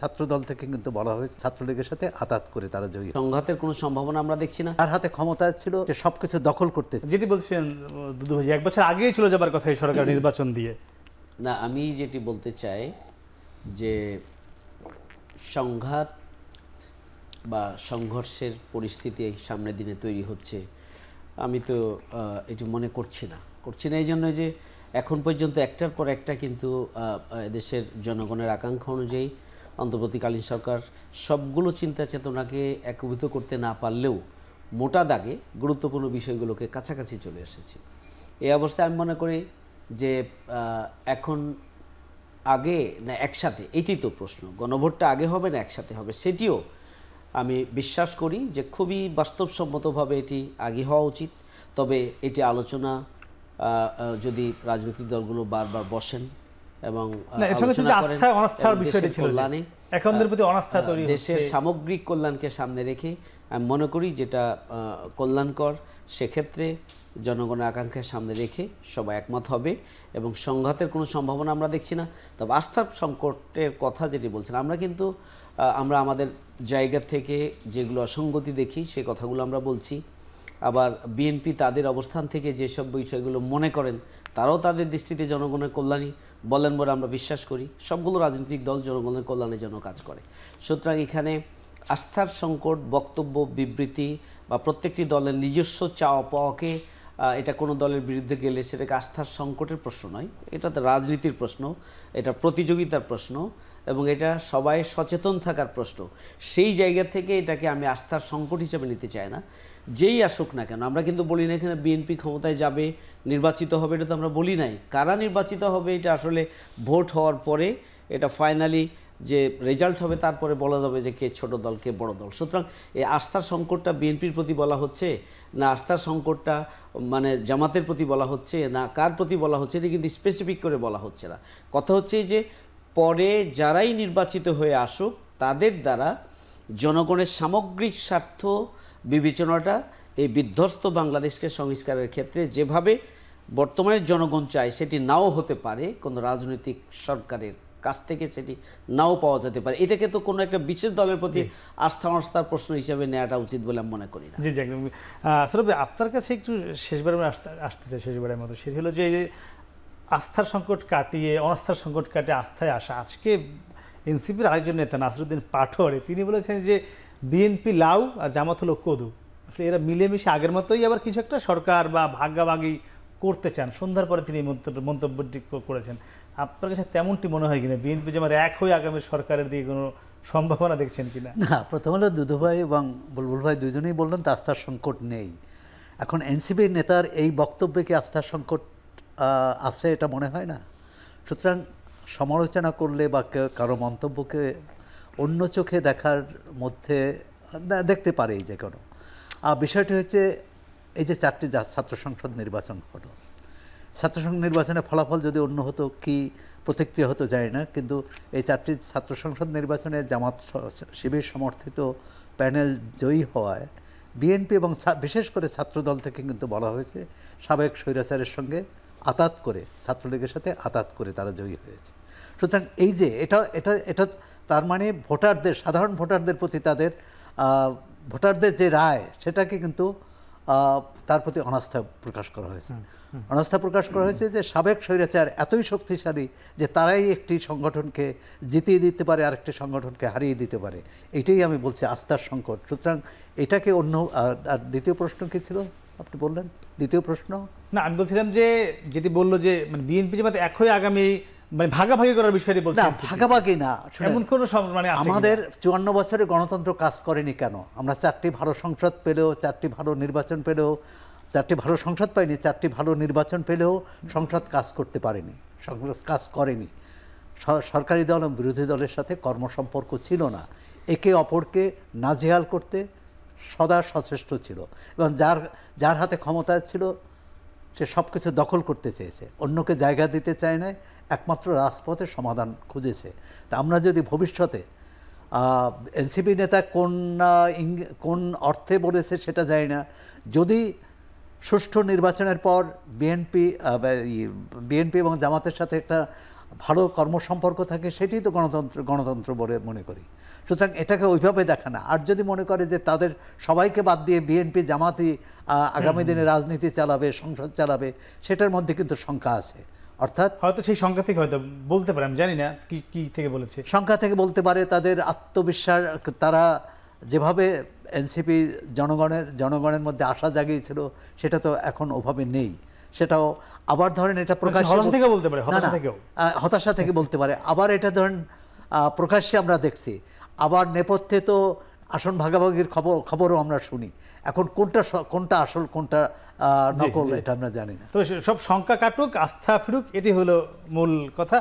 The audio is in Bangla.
ছাত্রদল থেকে কিন্তু বলা হয়েছে ছাত্রলীগের সাথে আতাত করে তারা জয়ী। সংঘাতের কোনো সম্ভাবনা আমরা দেখছি না। তার হাতে ক্ষমতা ছিল যে সবকিছু দখল করতে। যেটি বলছেন দুদু ভাই, 1 বছর আগেই চলে যাবার কথা এই সরকার নির্বাচন দিয়ে। না, আমি যেটি বলতে চাই যে সংঘাত বা সংঘর্ষের পরিস্থিতি সামনের দিনে তৈরি হচ্ছে, আমি তো এটি মনে করছি না এই জন্য যে এখন পর্যন্ত একটার পর একটা কিন্তু দেশের জনগণের আকাঙ্ক্ষা অনুযায়ী অন্তর্বর্তীকালীন সরকার সবগুলো চিন্তা চেতনাকে একীভূত করতে না পারলেও মোটা দাগে গুরুত্বপূর্ণ বিষয়গুলোকে কাছাকাছি চলে এসেছে। এই অবস্থায় আমি মনে করি যে এখন আগে না একসাথে, এটি তো প্রশ্ন, গণভোটটা আগে হবে না একসাথে হবে, সেটিও আমি বিশ্বাস করি যে খুবই বাস্তবসম্মতভাবে এটি আগে হওয়া উচিত। তবে এটি আলোচনা যদি রাজনৈতিক দলগুলো বারবার বসেন এবং দেশের সামগ্রিক কল্যাণকে সামনে রেখে আমি মনে করি যেটা কল্যাণকর, সেক্ষেত্রে জনগণের আকাঙ্ক্ষার সামনে রেখে সবাই একমত হবে এবং সংঘাতের কোনো সম্ভাবনা আমরা দেখছি না। তবে আস্থার সংকটের কথা যেটি বলছেন, আমরা কিন্তু আমরা আমাদের জায়গা থেকে যেগুলো অসঙ্গতি দেখি সে কথাগুলো আমরা বলছি। আবার বিএনপি তাদের অবস্থান থেকে যেসব বিষয়গুলো মনে করেন তারাও তাদের দৃষ্টিতে জনগণের কল্যাণই বলেন বলে আমরা বিশ্বাস করি। সবগুলো রাজনৈতিক দল জনগণের কল্যাণের জন্য কাজ করে। সুতরাং এখানে আস্থার সংকট, বক্তব্য, বিবৃতি বা প্রত্যেকটি দলের নিজস্ব চাওয়া পাওয়াকে এটা কোনো দলের বিরুদ্ধে গেলে সেটাকে আস্থার সংকটের প্রশ্ন নয়, এটা তো রাজনীতির প্রশ্ন, এটা প্রতিযোগিতার প্রশ্ন এবং এটা সবাই সচেতন থাকার প্রশ্ন। সেই জায়গা থেকে এটাকে আমি আস্থার সংকট হিসেবে নিতে চাই না। যেই আসুক না কেন, আমরা কিন্তু বলি না এখানে বিএনপি ক্ষমতায় যাবে, নির্বাচিত হবে, এটা তো আমরা বলি নাই। কারা নির্বাচিত হবে এটা আসলে ভোট হওয়ার পরে, এটা ফাইনালি যে রেজাল্ট হবে তারপরে বলা যাবে যে কে ছোট দল কে বড় দল। সুতরাং এই আস্থার সংকটটা বিএনপির প্রতি বলা হচ্ছে না আস্থার সংকটটা মানে জামাতের প্রতি বলা হচ্ছে না কার প্রতি বলা হচ্ছে, এটা কিন্তু স্পেসিফিক করে বলা হচ্ছে না। কথা হচ্ছে যে পরে যারাই নির্বাচিত হয়ে আসুক তাদের দ্বারা জনগণের সামগ্রিক স্বার্থ বিবেচনাটা এই বিধ্বস্ত বাংলাদেশকে সংস্কারের ক্ষেত্রে যেভাবে বর্তমানে জনগণ চায় সেটি নাও হতে পারে, কোনো রাজনৈতিক সরকারের কাছ থেকে সেটি নাও পাওয়া যেতে পারে। এটাকে তো কোনো একটা বিশেষ দলের প্রতি আস্থার প্রশ্ন হিসেবে নেওয়াটা উচিত বলে আমি মনে করি না। জি জি, একদম। সৌরভ, আপনার কাছে একটু শেষবারের আসতে চাই, শেষবারের মতো সেটি হলো যে আস্থার সংকট কাটিয়ে অনাস্থার সংকট কাটিয়ে আস্থায় আসা। আজকে এনসিপির আরেকজন নেতা নাসরুদ্দিন পাটোয়ারি তিনি বলেছেন যে বিএনপি লাউ আর জামাত হলো কদু, আসলে এরা মিলেমিশে আগের মতোই আবার কিছু একটা সরকার বা ভাগাভাগি করতে চান। সন্ধ্যার পরে তিনি মন্তব্যটি করেছেন। আপনার কাছে তেমনটি মনে হয় কিনা বিএনপি জামাত এক হয়ে আগামী সরকারের দিকে কোনো সম্ভাবনা দেখছেন কিনা? না, প্রথম হলো দুদু ভাই এবং বুলবুল ভাই দুজনেই বললেন তো আস্থার সংকট নেই। এখন এনসিপির নেতার এই বক্তব্যে কি আস্থার সংকট আছে এটা মনে হয় না। সুতরাং সমালোচনা করলে বা কারো মন্তব্যকে অন্য চোখে দেখার মধ্যে দেখতে পারে যে কোনো। বিষয়টি হচ্ছে এই যে 4টি ছাত্র সংসদ নির্বাচন হলো, ছাত্র সংসদ নির্বাচনের ফলাফল যদি অন্য হতো কি প্রতিক্রিয়া হতো জানি না, কিন্তু এই 4টি ছাত্র সংসদ নির্বাচনে জামাত শিবির সমর্থিত প্যানেল জয়ী হওয়ায় বিএনপি এবং বিশেষ করে ছাত্রদল থেকে কিন্তু বলা হয়েছে সাবেক স্বৈরাচারের সঙ্গে আতাত করে, ছাত্রলীগের সাথে আতাত করে তারা জয়ী হয়েছে। সুতরাং এই যে এটা তার মানে ভোটারদের, সাধারণ ভোটারদের প্রতি তাদের ভোটারদের যে রায় সেটাকে কিন্তু তার প্রতি অনাস্থা প্রকাশ করা হয়েছে। অনাস্থা প্রকাশ করা হয়েছে যে সাবেক স্বৈরাচার এতই শক্তিশালী যে তারাই একটি সংগঠনকে জিতিয়ে দিতে পারে, আরেকটি সংগঠনকে হারিয়ে দিতে পারে। এটাই আমি বলছি আস্থার সংকট। সুতরাং এটাকে অন্য। আর দ্বিতীয় প্রশ্ন কি ছিল আপনি বললেন? দ্বিতীয় প্রশ্ন না, আমি বলছিলাম যে যেটি বললো যে মানে বিএনপি জামাত এক হয়ে আগামী মানে ভাগাভাগি করার বিষয়টি বলছি। না, ভাগাভাগি না, এমন কোনো মানে আমাদের 54 বছরের গণতন্ত্র কাজ করেনি কেন? আমরা 4টি ভালো সংসদ পেলেও, 4টি ভালো নির্বাচন পেলেও, 4টি ভালো সংসদ পাইনি, 4টি ভালো নির্বাচন পেলেও সংসদ কাজ করতে পারেনি, সংসদ কাজ করেনি। সরকারি দল এবং বিরোধী দলের সাথে কর্মসম্পর্ক ছিল না, একে অপরকে নাজেহাল করতে সদা সচেষ্ট ছিল এবং যার হাতে ক্ষমতা ছিল সে সব কিছু দখল করতে চেয়েছে, অন্যকে জায়গা দিতে চায় না, একমাত্র রাজপথে সমাধান খুঁজেছে। তা আমরা যদি ভবিষ্যতে এনসিপি নেতা কোন অর্থে বলেছে সেটা জানি না, যদি সুষ্ঠু নির্বাচনের পর বিএনপি এবং জামাতের সাথে একটা ভালো কর্মসম্পর্ক থাকে, সেটাই তো গণতন্ত্র বলে মনে করি। সুতরাং এটাকে ওইভাবে দেখা না। আর যদি মনে করে যে তাদের সবাইকে বাদ দিয়ে বিএনপি জামাতি আগামী দিনে রাজনীতি চালাবে, সংসদ চালাবে, সেটার মধ্যে কিন্তু শঙ্কা আছে। অর্থাৎ হয়তো সেই সংখ্যা থেকে হয়তো বলতে পারে, আমি জানি না কি থেকে বলেছে, সংখ্যা থেকে বলতে পারে, তাদের আত্মবিশ্বাস, তারা যেভাবে এনসিপি জনগণের মধ্যে আশা জাগিয়েছিল সেটা তো এখন ওভাবে নেই। সেটাও আবার ধরেন এটা প্রকাশ্যে হতাশা থেকে বলতে পারে, না, হতাশা না, থেকেও হতাশা থেকে বলতে পারে। আবার এটা ধরেন প্রকাশ্যে আমরা দেখছি, আবার নেপথ্যে তো আসন ভাগাভাগির খবরও আমরা শুনি। এখন কোনটা আসল কোনটা নকল এটা আমরা জানি না। তো সব সংখ্যা কাটুক, আস্থা ফিরুক, এটি হলো মূল কথা।